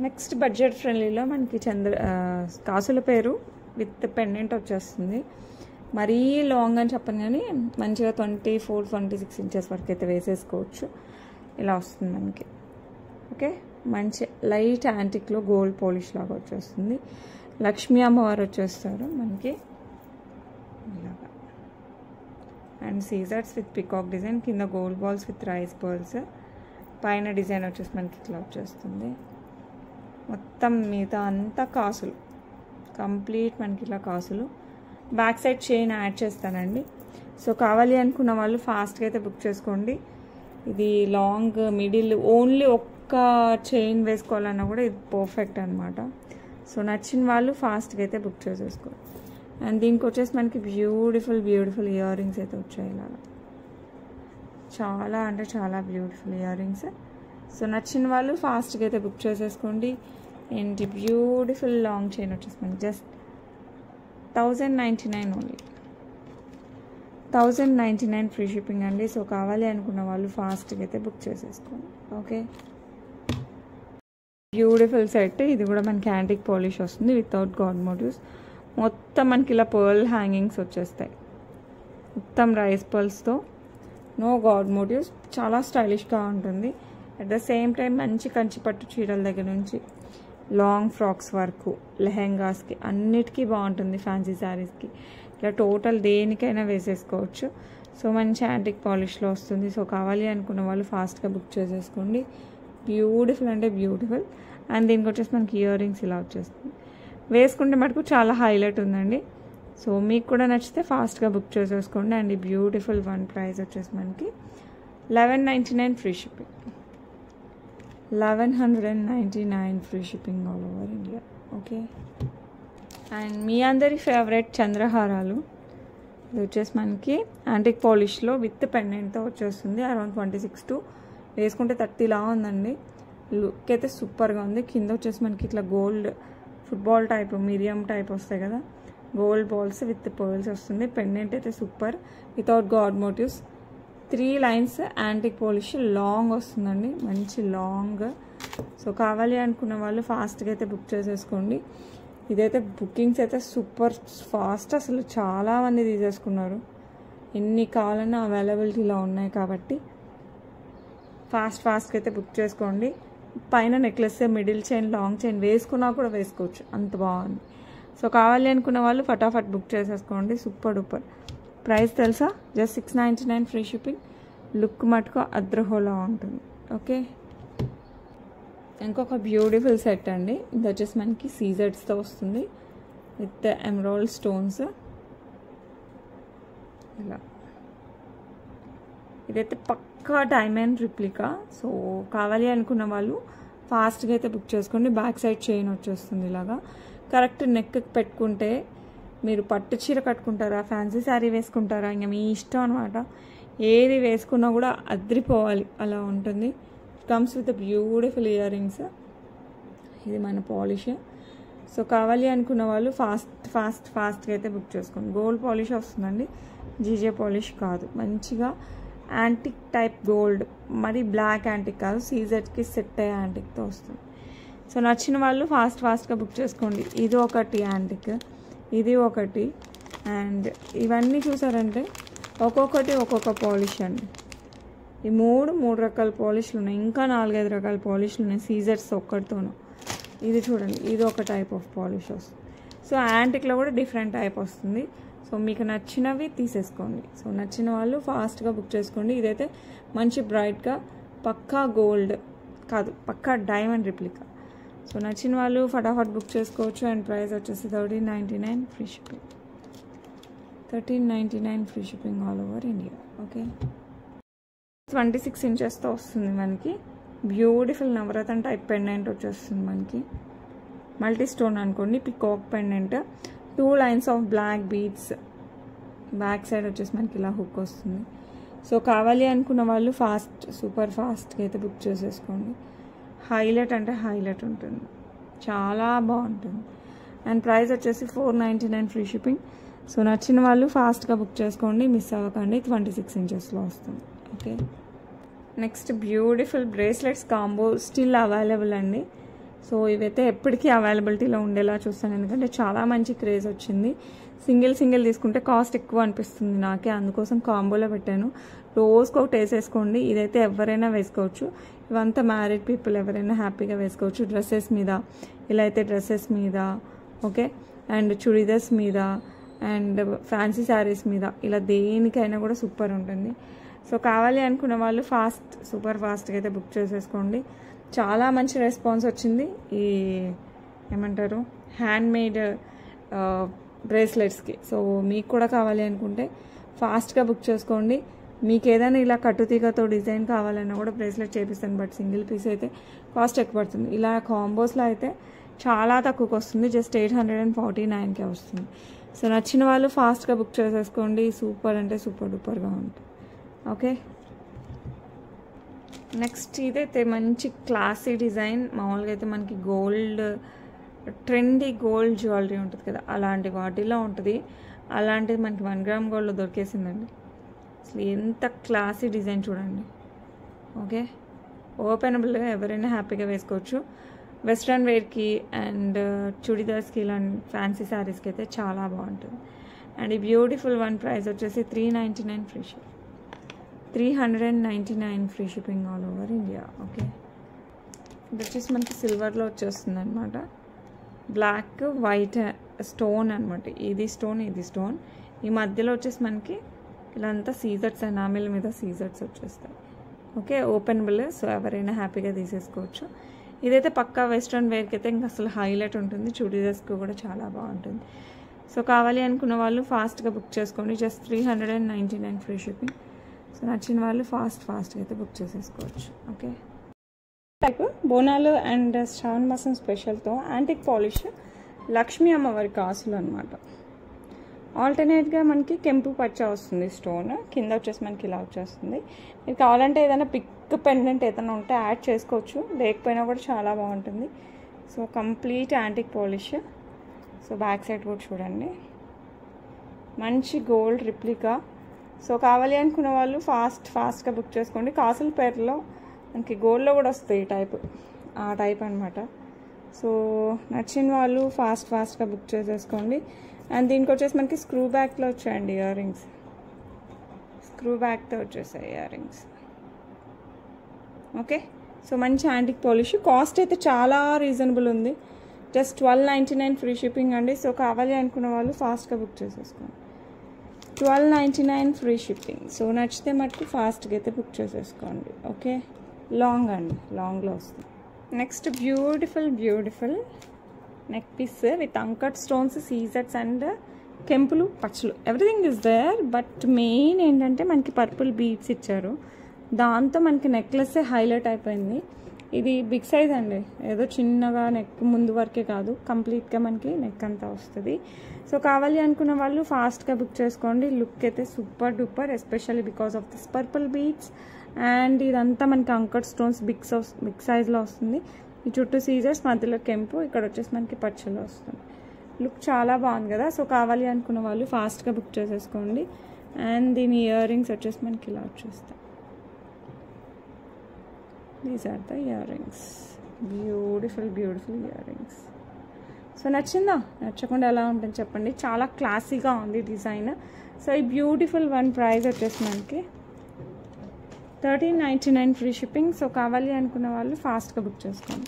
next budget ఫ్రెండ్లీలో మనకి కాసుల పేరు విత్ పెండెంట్ వచ్చేస్తుంది. మరీ లాంగ్ అని చెప్పను కానీ మంచిగా 24-26 ఇంచెస్ వరకు అయితే వేసేసుకోవచ్చు. ఇలా వస్తుంది మనకి. ఓకే, మంచి లైట్ యాంటిక్లో గోల్డ్ పాలిష్ లాగా వచ్చేస్తుంది. లక్ష్మీ అమ్మవారు వచ్చేస్తారు మనకి ఇలాగా. అండ్ సీజర్స్ విత్ పికాక్ డిజైన్, కింద gold balls with rice balls, పైన డిజైన్ వచ్చేసి మనకి ఇట్లా వచ్చేస్తుంది. మొత్తం మిగతా అంతా కాసులు, కంప్లీట్ మనకి ఇలా కాసులు. బ్యాక్ సైడ్ చైన్ యాడ్ చేస్తానండి. సో కావాలి అనుకున్న వాళ్ళు ఫాస్ట్గా అయితే బుక్ చేసుకోండి. ఇది లాంగ్ మిడిల్ ఓన్లీ ఒక్క చైన్ వేసుకోవాలన్నా కూడా ఇది పర్ఫెక్ట్ అనమాట. సో నచ్చిన వాళ్ళు ఫాస్ట్గా అయితే బుక్ చేసేసుకోవాలి. అండ్ దీనికి వచ్చేసి మనకి బ్యూటిఫుల్ ఇయర్ రింగ్స్ అయితే వచ్చాయి ఇలాగా, చాలా అంటే చాలా బ్యూటిఫుల్ ఇయర్ రింగ్స్. సో నచ్చిన వాళ్ళు ఫాస్ట్గా అయితే బుక్ చేసేసుకోండి. అండ్ బ్యూటిఫుల్ లాంగ్ చైన్ వచ్చేసి మనకి జస్ట్ 1099 ఓన్లీ, 1099 ఫ్రీ షిప్పింగ్ అండి. సో కావాలి అనుకున్న వాళ్ళు ఫాస్ట్గా అయితే బుక్ చేసేసుకోండి. Okay, beautiful set. ఇది కూడా మనకి యాంటిక్ పాలిష్ వస్తుంది వితౌట్ గాడ్ మోటివ్స్. మొత్తం మనకి ఇలా పర్ల్ హ్యాంగింగ్స్ వచ్చేస్తాయి, మొత్తం రైస్ పర్ల్స్తో, నో గాడ్ మోటివ్స్. చాలా స్టైలిష్గా ఉంటుంది. అట్ ద సేమ్ టైం మంచి కంచి పట్టు చీరల దగ్గర నుంచి లాంగ్ ఫ్రాక్స్ వరకు, లెహెంగాస్కి అన్నిటికీ బాగుంటుంది. ఫ్యాన్సీ శారీస్కి ఇలా టోటల్ దేనికైనా వేసేసుకోవచ్చు. సో మంచి యాంటిక్ పాలిష్లో వస్తుంది. సో కావాలి అనుకున్న వాళ్ళు ఫాస్ట్గా బుక్ చేసేసుకోండి. బ్యూటిఫుల్ అంటే బ్యూటిఫుల్. అండ్ దీనికి వచ్చేసి మనకి ఇయర్ రింగ్స్ ఇలా వచ్చేస్తుంది. వేసుకుంటే మటుకు చాలా హైలైట్ ఉందండి. సో మీకు కూడా నచ్చితే ఫాస్ట్గా బుక్ చేసేసుకోండి. అండ్ ఈ బ్యూటిఫుల్ వన్ ప్రైస్ వచ్చేసి మనకి 1199 free shipping, 1199 free shipping all over India. Okay, and మీ అందరి ఫేవరెట్ చంద్రహారాలు. ఇది వచ్చేసి మనకి యాంటిక్ పాలిష్లో విత్ పెండెంట్తో వచ్చేస్తుంది. అరౌండ్ 26 to వేసుకుంటే 30 లా ఉందండి. లుక్ అయితే సూపర్గా ఉంది. కింద వచ్చేసి మనకి ఇట్లా గోల్డ్ ఫుట్బాల్ టైప్, మిరియం టైప్ వస్తాయి కదా, గోల్డ్ బాల్స్ విత్ పర్ల్స్ వస్తుంది. పెండెంట్ అయితే super without god motifs. 3 lines antique polish long వస్తుందండి, మంచి లాంగ్. సో కావాలి అనుకున్న వాళ్ళు ఫాస్ట్గా అయితే బుక్ చేసేసుకోండి. ఇదైతే బుకింగ్స్ అయితే సూపర్ ఫాస్ట్, అసలు చాలామంది తీసేసుకున్నారు. ఎన్ని కావాలన్నా అవైలబిలిటీలో ఉన్నాయి కాబట్టి ఫాస్ట్గా అయితే బుక్ చేసుకోండి. పైన necklace, middle chain, long chain వేసుకున్నా కూడా వేసుకోవచ్చు, అంత బాగుంది. సో కావాలి అనుకున్న వాళ్ళు ఫటాఫట్ బుక్ చేసేసుకోండి. Super duper. ప్రైస్ తెలుసా? Just 699 free shipping. లుక్ మటుకు అద్రహోలా ఉంటుంది. ఓకే, ఇంకొక బ్యూటిఫుల్ సెట్ అండి. ఇది వచ్చేసి మనకి సీజర్స్తో వస్తుంది విత్ ఎమరాల్డ్ స్టోన్స్ ఇలా. ఇదైతే పక్కా డైమండ్ రిప్లికా. సో కావాలి అనుకున్న వాళ్ళు ఫాస్ట్గా అయితే బుక్ చేసుకోండి. బ్యాక్ సైడ్ చైన్ వచ్చేస్తుంది ఇలాగా. కరెక్ట్ నెక్ పెట్టుకుంటే మీరు పట్టు చీర కట్టుకుంటారా, ఫ్యాన్సీ శారీ వేసుకుంటారా, ఇంకా మీ ఇష్టం అనమాట. ఏది వేసుకున్నా కూడా అద్రిపోవాలి అలా ఉంటుంది. Comes with beautiful ear rings. ఇది మన పాలిష్. సో కావాలి అనుకున్న వాళ్ళు ఫాస్ట్గా అయితే బుక్ చేసుకోండి. గోల్డ్ పాలిష్ వస్తుందండి, జీజే పాలిష్ కాదు. మంచిగా యాంటిక్ టైప్ గోల్డ్, మరి బ్లాక్ యాంటిక్ కాదు, సీజర్కి సెట్ అయ్యే యాంటిక్తో వస్తుంది. సో నచ్చిన వాళ్ళు ఫాస్ట్గా బుక్ చేసుకోండి. ఇది ఒకటి యాంటిక్, ఇది ఒకటి. అండ్ ఇవన్నీ చూసారంటే ఒక్కొక్కటి ఒక్కొక్క పాలిష్ అండి. ఈ మూడు రకాల పాలిష్లు ఉన్నాయి, ఇంకా 4-5 రకాల పాలిష్లు ఉన్నాయి సీజర్స్ ఒక్కటితోనూ. ఇది చూడండి, ఇది ఒక టైప్ ఆఫ్ పాలిష్ వస్తుంది. సో యాంటిక్లో కూడా డిఫరెంట్ టైప్ వస్తుంది. సో మీకు నచ్చినవి తీసేసుకోండి. సో నచ్చిన వాళ్ళు ఫాస్ట్గా బుక్ చేసుకోండి. ఇదైతే మంచి బ్రైట్గా పక్కా గోల్డ్ కాదు, పక్కా డైమండ్ రిప్లికా. సో నచ్చిన వాళ్ళు ఫటాఫట్ బుక్ చేసుకోవచ్చు. అండ్ ప్రైస్ వచ్చేసి 1399 free shipping, 1399 free shipping all over India. Okay, 26 ఇంచెస్తో వస్తుంది మనకి. బ్యూటిఫుల్ నవరత్న టైప్ పెండెంట్ వచ్చేస్తుంది మనకి. మల్టీ స్టోన్ అనుకోండి, peacock pendant, 2 lines of black beads. Back side వచ్చేసి మనకి ఇలా హుక్ వస్తుంది. సో కావాలి అనుకున్న వాళ్ళు సూపర్ ఫాస్ట్గా అయితే బుక్ చేసేసుకోండి. హైలైట్ అంటే హైలైట్ ఉంటుంది, చాలా బాగుంటుంది. అండ్ ప్రైస్ వచ్చేసి 499 ఫ్రీ షిప్పింగ్. సో నచ్చిన వాళ్ళు ఫాస్ట్గా బుక్ చేసుకోండి, మిస్ అవ్వకండి. 26 ఇంచెస్లో వస్తుంది. Okay, next beautiful bracelets combo still available అండి. సో ఇవైతే ఎప్పటికీ అవైలబిలిటీలో ఉండేలా చూస్తాను, ఎందుకంటే చాలా మంచి క్రేజ్ వచ్చింది. సింగిల్ తీసుకుంటే కాస్ట్ ఎక్కువ అనిపిస్తుంది నాకే, అందుకోసం కాంబోలో పెట్టాను. రోజుకి ఒకటి వేసేసుకోండి. ఇదైతే ఎవరైనా వేసుకోవచ్చు. ఇవంతా మ్యారీడ్ పీపుల్ ఎవరైనా హ్యాపీగా వేసుకోవచ్చు. డ్రెస్సెస్ మీద, ఇలా అయితే డ్రెస్సెస్ మీద, ఓకే, అండ్ చుడీదార్స్ మీద, అండ్ ఫ్యాన్సీ శారీస్ మీద, ఇలా దేనికైనా కూడా సూపర్ ఉంటుంది. సో కావాలి అనుకున్న వాళ్ళు సూపర్ ఫాస్ట్గా అయితే బుక్ చేసేసుకోండి. చాలా మంచి రెస్పాన్స్ వచ్చింది ఈ ఏమంటారు హ్యాండ్మేడ్ బ్రేస్లెట్స్కి. సో మీకు కూడా కావాలి అనుకుంటే ఫాస్ట్గా బుక్ చేసుకోండి. మీకు ఏదైనా ఇలా కట్టుతీగతో డిజైన్ కావాలన్నా కూడా బ్రేస్లెట్ చేపిస్తాను, బట్ సింగిల్ పీస్ అయితే కాస్ట్ ఎక్కువ పడుతుంది. ఇలా కాంబోస్లో అయితే చాలా తక్కువకి వస్తుంది, జస్ట్ 849కే వస్తుంది. సో నచ్చిన వాళ్ళు ఫాస్ట్గా బుక్ చేసేసుకోండి. సూపర్ అంటే సూపర్ డూపర్గా ఉంటుంది. ఓకే, నెక్స్ట్ ఇదైతే మంచి క్లాసీ డిజైన్. మామూలుగా అయితే మనకి గోల్డ్ ట్రెండీ గోల్డ్ జ్యువెలరీ ఉంటుంది కదా, అలాంటి వాటిలో ఉంటుంది. అలాంటిది మనకి 1 గ్రామ్ గోల్డ్లో దొరికేసిందండి. అసలు ఎంత క్లాసీ డిజైన్ చూడండి. ఓకే, ఓపెనబుల్గా ఎవరైనా హ్యాపీగా వేసుకోవచ్చు. వెస్ట్రన్ వేర్కి అండ్ చుడిదార్స్కి ఇలాంటి ఫ్యాన్సీ శారీస్కి అయితే చాలా బాగుంటుంది. అండ్ ఈ బ్యూటిఫుల్ వన్ ప్రైస్ వచ్చేసి 399 free ship, 399 free shipping all over India. Okay, ఇది వచ్చేసి మనకి సిల్వర్లో వచ్చేస్తుంది అనమాట. బ్లాక్ వైట్ స్టోన్ అనమాట. ఇది స్టోన్, ఇది స్టోన్. ఈ మధ్యలో వచ్చేసి మనకి ఇలా అంతా సీజర్స్, ఎనామిల్ మీద సీజర్స్ వచ్చేస్తాయి. Okay, openable. సో ఎవరైనా హ్యాపీగా తీసేసుకోవచ్చు. ఇదైతే పక్కా వెస్ట్రన్ వేర్కి అయితే ఇంకా అసలు హైలైట్ ఉంటుంది. చుడీదార్స్కి కూడా చాలా బాగుంటుంది. సో కావాలి అనుకున్న వాళ్ళు ఫాస్ట్గా బుక్ చేసుకోండి. Just 399 free shipping. సో నచ్చిన వాళ్ళు ఫాస్ట్గా అయితే బుక్ చేసేసుకోవచ్చు. ఓకే, టైప్ బోనాలు అండ్ శ్రావణ మాసం స్పెషల్తో యాంటిక్ పాలిష్ లక్ష్మీ అమ్మవారి కాసులు అనమాట. ఆల్టర్నేట్గా మనకి కెంపు పచ్చ వస్తుంది స్టోన్, కింద వచ్చేసి మనకి ఇలా వచ్చేస్తుంది. మీరు కావాలంటే ఏదైనా పిక్ పెండెంట్ ఏదైనా ఉంటే యాడ్ చేసుకోవచ్చు, లేకపోయినా కూడా చాలా బాగుంటుంది. So complete antique polish. So back side కూడా చూడండి, మంచి గోల్డ్ రిప్లికా. సో కావాలి అనుకున్న వాళ్ళు ఫాస్ట్గా బుక్ చేసుకోండి. కాసుల పేరులో మనకి గోల్డ్లో కూడా వస్తాయి ఆ టైప్ అనమాట. సో నచ్చిన వాళ్ళు ఫాస్ట్గా బుక్ చేసేసుకోండి. అండ్ దీనికి వచ్చేసి మనకి స్క్రూ బ్యాక్లో వచ్చాయండి ఇయర్ రింగ్స్, స్క్రూ బ్యాక్తో వచ్చేసాయి ఇయర్ రింగ్స్. ఓకే, సో మంచి యాంటిక్ పాలిష్. కాస్ట్ అయితే చాలా రీజనబుల్ ఉంది, జస్ట్ 1299 ఫ్రీ షిప్పింగ్ అండి. సో కావాలి అనుకున్న వాళ్ళు ఫాస్ట్గా బుక్ చేసేసుకోండి. 1299 ఫ్రీ షిప్పింగ్. సో నచ్చితే మటుకు ఫాస్ట్గా అయితే బుక్ చేసేసుకోండి. ఓకే, లాంగ్ అండి, లాంగ్లో వస్తుంది. Next beautiful neck piece with uncut stones, సీజర్స్ అండ్ కెంపులు పచ్చలు, everything is there. But main ఏంటంటే మనకి పర్పుల్ బీడ్స్ ఇచ్చారు, దాంతో మనకి నెక్లెస్ హైలైట్ అయిపోయింది. ఇది బిగ్ సైజ్ అండి, ఏదో చిన్నగా నెక్ ముందు వరకే కాదు, కంప్లీట్గా మనకి నెక్ అంతా వస్తుంది. సో కావాలి అనుకున్న వాళ్ళు ఫాస్ట్గా బుక్ చేసుకోండి. లుక్ అయితే super duper, especially because of this purple beads. And ఇదంతా మనకి అంకట్ స్టోన్స్ బిగ్ సైజ్లో వస్తుంది. ఈ చుట్టూ సీజర్స్, మధ్యలో కెంపు, ఇక్కడ వచ్చేసి మనకి పచ్చలో వస్తుంది. లుక్ చాలా బాగుంది కదా. సో కావాలి అనుకున్న వాళ్ళు ఫాస్ట్గా బుక్ చేసేసుకోండి. అండ్ దీని ఇయర్ రింగ్స్ వచ్చేసి మనకి ఇలా వచ్చేస్తాయి. These are the ear rings, beautiful ear rings. So నచ్చిందా? నచ్చకుండా ఎలా ఉంటుంది చెప్పండి. చాలా క్లాసీగా ఉంది డిజైన్. సో ఈ బ్యూటిఫుల్ వన్ ప్రైస్ వచ్చేసి మనకి 1399 ఫ్రీ షిప్పింగ్. సో కావాలి అనుకున్న వాళ్ళు ఫాస్ట్గా బుక్ చేసుకోండి.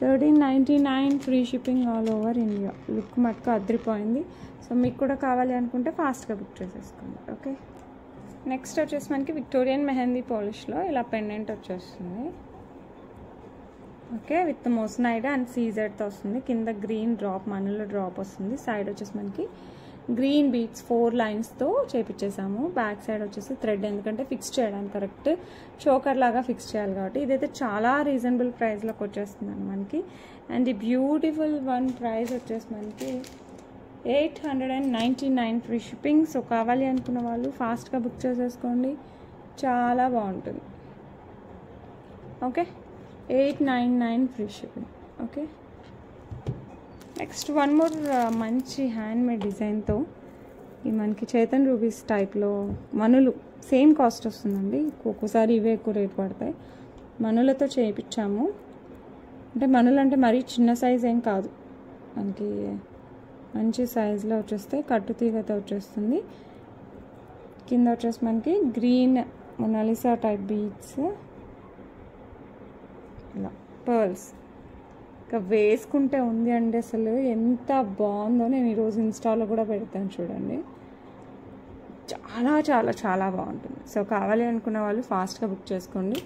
1399 free shipping all over India. Look మటుకు అదిరిపోయింది. సో మీకు కూడా కావాలి అనుకుంటే ఫాస్ట్గా బుక్ చేసేసుకోండి. ఓకే, నెక్స్ట్ వచ్చేసి మనకి విక్టోరియన్ మెహందీ పాలిష్లో ఇలా పెండెంట్ వచ్చేస్తుంది. ఓకే, విత్ మోస్నైడ్ అండ్ సీజర్తో వస్తుంది. కింద గ్రీన్ డ్రాప్, మనలో డ్రాప్ వస్తుంది. సైడ్ వచ్చేసి మనకి గ్రీన్ బీట్స్ 4 లైన్స్తో చేపించేసాము. బ్యాక్ సైడ్ వచ్చేసి థ్రెడ్, ఎందుకంటే ఫిక్స్ చేయడానికి కరెక్ట్ చోకర్ లాగా ఫిక్స్ చేయాలి కాబట్టి. ఇదైతే చాలా రీజనబుల్ ప్రైస్లోకి వచ్చేస్తుందండి మనకి. అండ్ ఈ బ్యూటిఫుల్ వన్ ప్రైస్ వచ్చేసి మనకి 899 ఫ్రీ షిప్పింగ్. సో కావాలి అనుకున్న వాళ్ళు ఫాస్ట్గా బుక్ చేసేసుకోండి, చాలా బాగుంటుంది. Okay, 899 free shipping. Okay, next one more మంచి హ్యాండ్మేడ్ డిజైన్తో ఈ మనకి చైతన్ రూబీస్ టైప్లో మనులు, సేమ్ కాస్ట్ వస్తుందండి. ఒక్కోసారి ఇవే ఎక్కువ రేట్ పడతాయి. మనులతో చేయించాము. అంటే మనులు అంటే మరీ చిన్న సైజ్ ఏం కాదు, మనకి మంచి సైజులో వచ్చేస్తాయి. కట్టు తీగతో వచ్చేస్తుంది. కింద వచ్చేసి మనకి గ్రీన్ మొనాలిసా టైప్ బీడ్స్, ఇలా పర్ల్స్. ఇంకా వేసుకుంటే ఉంది అండి, అసలు ఎంత బాగుందో. నేను ఈరోజు ఇన్స్టాలో కూడా పెడతాను చూడండి, చాలా చాలా చాలా బాగుంటుంది. సో కావాలి అనుకున్న వాళ్ళు ఫాస్ట్గా బుక్ చేసుకోండి.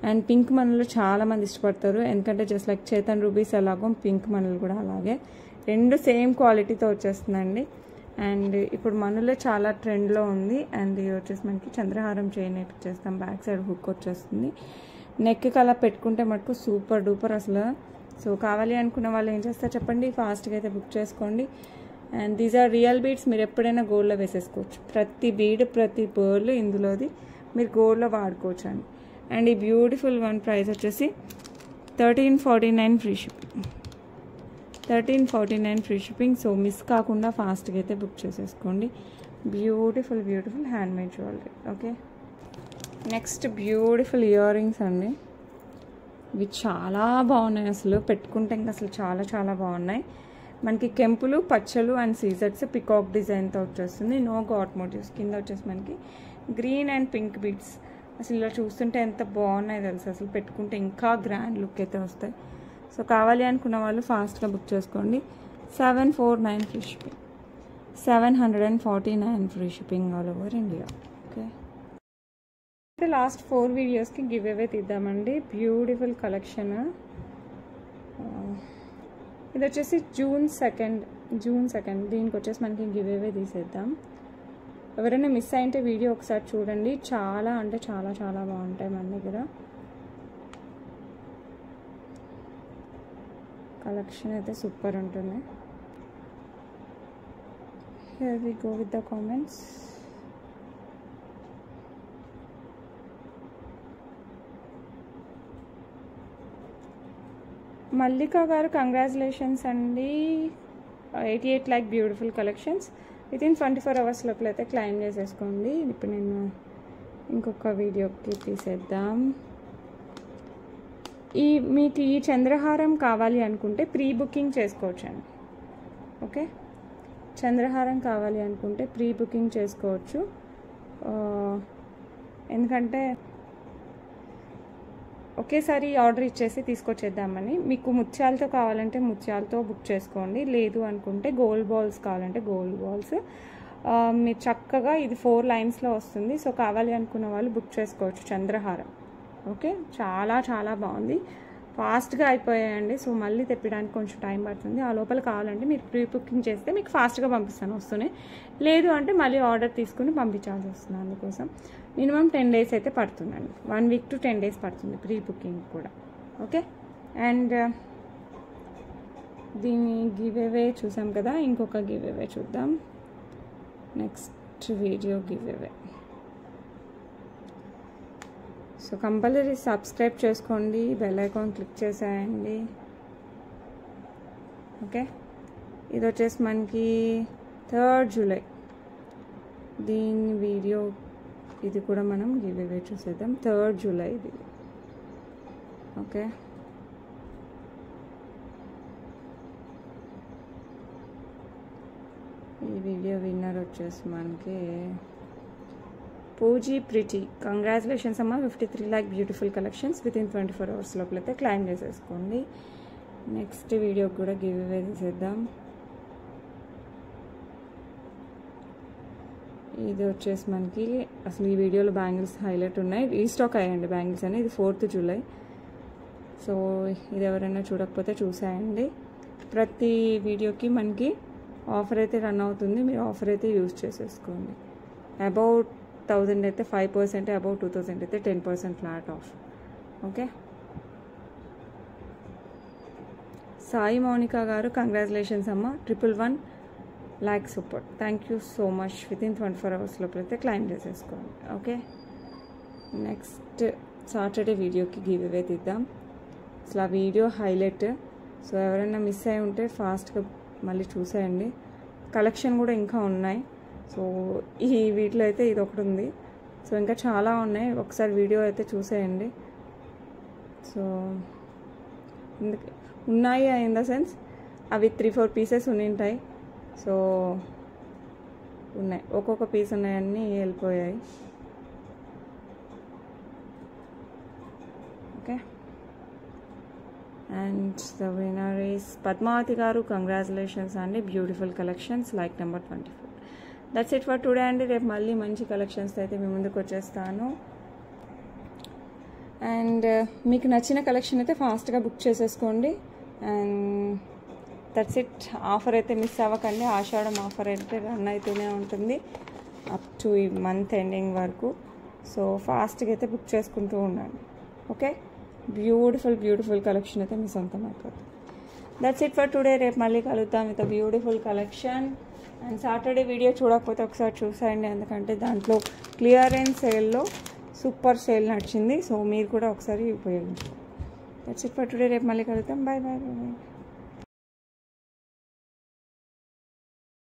అండ్ పింక్ మనలు చాలామంది ఇష్టపడతారు, ఎందుకంటే జస్ట్ లైక్ చైతన్ రూబీస్ ఎలాగో పింక్ మనలు కూడా అలాగే, రెండు సేమ్ క్వాలిటీతో వచ్చేస్తుందండి. అండ్ ఇప్పుడు మనలో చాలా ట్రెండ్లో ఉంది. అండ్ ఇది వచ్చేసి మనకి చంద్రహారం చైన్ చేస్తాం, బ్యాక్ సైడ్ హుక్ వచ్చేస్తుంది. నెక్కి అలా పెట్టుకుంటే మటుకు సూపర్ డూపర్ అసలు. సో కావాలి అనుకున్న వాళ్ళు ఏం చేస్తారు చెప్పండి, ఫాస్ట్గా అయితే బుక్ చేసుకోండి. And these are real beads, మీరు ఎప్పుడైనా గోల్డ్లో వేసేసుకోవచ్చు. ప్రతి బీడ్ ప్రతి పర్ల్ ఇందులోది మీరు గోల్డ్లో వాడుకోవచ్చు అండి. అండ్ ఈ బ్యూటిఫుల్ వన్ ప్రైస్ వచ్చేసి 1349 free shipping. 1349 free shipping. So miss కాకుండా ఫాస్ట్గా అయితే బుక్ చేసేసుకోండి. Beautiful beautiful handmade jewellery. Okay, next beautiful ear rings అండి. ఇవి చాలా బాగున్నాయి అసలు, పెట్టుకుంటే ఇంకా అసలు చాలా చాలా బాగున్నాయి. మనకి కెంపులు పచ్చలు అండ్ సీజర్స్ పికాక్ డిజైన్తో వచ్చేస్తుంది. No god motifs. కింద వచ్చేసి మనకి గ్రీన్ అండ్ పింక్ బీడ్స్. అసలు ఇలా చూస్తుంటే ఎంత బాగున్నాయి తెలుసు, అసలు పెట్టుకుంటే ఇంకా గ్రాండ్ లుక్ అయితే వస్తాయి. సో కావాలి అనుకున్న వాళ్ళు ఫాస్ట్గా బుక్ చేసుకోండి. 749 free shipping. 749 free shipping all over India. Okay, అయితే లాస్ట్ 4 వీడియోస్కి గివ్ అవే తీద్దామండి. Beautiful collection. ఇది వచ్చేసి జూన్ 2 దీనికి వచ్చేసి మనకి గివ్ అవే తీసేద్దాం. ఎవరైనా మిస్ అయింటే వీడియో ఒకసారి చూడండి. చాలా అంటే చాలా చాలా బాగుంటాయి మన దగ్గర. కలెక్షన్ అయితే సూపర్ ఉంటుంది. Here we go with the comments. Mallika గారు కంగ్రాచులేషన్స్ అండి. 88 like beautiful collections. Within 24 hours లోపల అయితే క్లైమ్ చేసేసుకోండి. ఇప్పుడు నేను ఇంకొక వీడియోకి తీసేద్దాం. మీకు ఈ చంద్రహారం కావాలి అనుకుంటే ప్రీ బుకింగ్ చేసుకోవచ్చండి. ఓకే, చంద్రహారం కావాలి అనుకుంటే ప్రీ బుకింగ్ చేసుకోవచ్చు. ఎందుకంటే ఒకేసారి ఆర్డర్ ఇచ్చేసి తీసుకొచ్చేద్దామని. మీకు ముత్యాలతో కావాలంటే ముత్యాలతో బుక్ చేసుకోండి. లేదు అనుకుంటే గోల్డ్ బాల్స్ కావాలంటే గోల్డ్ బాల్స్. మీరు చక్కగా ఇది 4 లైన్స్లో వస్తుంది. సో కావాలి అనుకున్న వాళ్ళు బుక్ చేసుకోవచ్చు చంద్రహారం. ఓకే, చాలా చాలా బాగుంది. ఫాస్ట్గా అయిపోయాయండి. సో మళ్ళీ తెప్పడానికి కొంచెం టైం పడుతుంది. ఆ లోపల కావాలంటే మీరు ప్రీ బుకింగ్ చేస్తే మీకు ఫాస్ట్గా పంపిస్తాను వస్తూనే. లేదు అంటే మళ్ళీ ఆర్డర్ తీసుకుని పంపించాల్సి వస్తుంది. అందుకోసం మినిమం 10 డేస్ అయితే పడుతుందండి. 1 వీక్ to 10 డేస్ పడుతుంది ప్రీ బుకింగ్ కూడా. ఓకే, అండ్ దీన్ని గివ్ అవే చూసాం కదా, ఇంకొక గివ్ అవే చూద్దాం. Next video give away. So compulsory subscribe చేసుకోండి, బెల్ ఐకాన్ క్లిక్ చేసేయండి. ఓకే, ఇది వచ్చేసి మనకి 3rd జూలై దీని వీడియో. ఇది కూడా మనం గివ్ అవే చూసేద్దాం. 3rd జూలై ఇది. ఓకే, ఈ వీడియో విన్నర్ వచ్చేసి మనకి పూజీ ప్రిటీ. కంగ్రాచులేషన్స్ అమ్మ, 53 like beautiful collections. Within 24 hours లోపలైతే క్లైమ్ చేసేసుకోండి. నెక్స్ట్ వీడియోకి కూడా గివ్ అవే చేసేద్దాం. ఇది వచ్చేసి మనకి అసలు ఈ వీడియోలో బ్యాంగిల్స్ హైలైట్ ఉన్నాయి. రీస్టాక్ అయ్యండి బ్యాంగిల్స్ అని. ఇది 4th జూలై. సో ఇది ఎవరైనా చూడకపోతే చూసేయండి. ప్రతి వీడియోకి మనకి ఆఫర్ అయితే రన్ అవుతుంది. మీరు ఆఫర్ అయితే యూజ్ చేసేసుకోండి. అబౌట్ 1000 అయితే 5%, అబౌట్ 2000 అయితే 10% flat off. Okay, Sai Mounika గారు కంగ్రాచులేషన్స్ అమ్మ, 111 like support. Thank you so much. Within 24 hours లోపలైతే క్లైమ్ చేసేసుకోండి. ఓకే, నెక్స్ట్ సాటర్డే వీడియోకి గివ్ అవే తీద్దాం. అసలు ఆ వీడియో హైలైట్. సో ఎవరైనా మిస్ అయి ఉంటే ఫాస్ట్గా మళ్ళీ చూసేయండి. కలెక్షన్ కూడా ఇంకా ఉన్నాయి. సో ఈ వీటిలో అయితే ఇది ఒకటి ఉంది. సో ఇంకా చాలా ఉన్నాయి. ఒకసారి వీడియో అయితే చూసేయండి. సో ఉన్నాయి ఇన్ ద సెన్స్ అవి 3-4 పీసెస్ ఉంటాయి. సో ఉన్నాయి, ఒక్కొక్క పీస్ ఉన్నాయన్నీ వెళ్ళిపోయాయి. Okay, and the winner is Padmavathi గారు. కంగ్రాచులేషన్స్ అండి, beautiful collections like number 24. That's it for today అండి. రేపు మళ్ళీ మంచి కలెక్షన్స్తో అయితే మీ ముందుకు వచ్చేస్తాను. అండ్ మీకు నచ్చిన కలెక్షన్ అయితే ఫాస్ట్గా బుక్ చేసేసుకోండి. And that's it. ఆఫర్ అయితే మిస్ అవ్వకండి. ఆషాఢం ఆఫర్ అయితే రన్ అయితేనే ఉంటుంది అప్ టు ఈ మంత్ ఎండింగ్ వరకు. సో ఫాస్ట్గా అయితే బుక్ చేసుకుంటూ ఉండండి. ఓకే, బ్యూటిఫుల్ కలెక్షన్ అయితే మీ సొంతం అయిపోతుంది. That's it for today. రేపు మళ్ళీ కలుద్దాం with beautiful collection. And Saturday video చూడకపోతే ఒకసారి చూసేయండి, ఎందుకంటే దాంట్లో క్లియరెన్స్ సేల్లో సూపర్ సేల్ నడిచింది. సో మీరు కూడా ఒకసారి ఉపయోగించుకోండి. That's it for today. రేపు మళ్ళీ కలుద్దాం. బాయ్.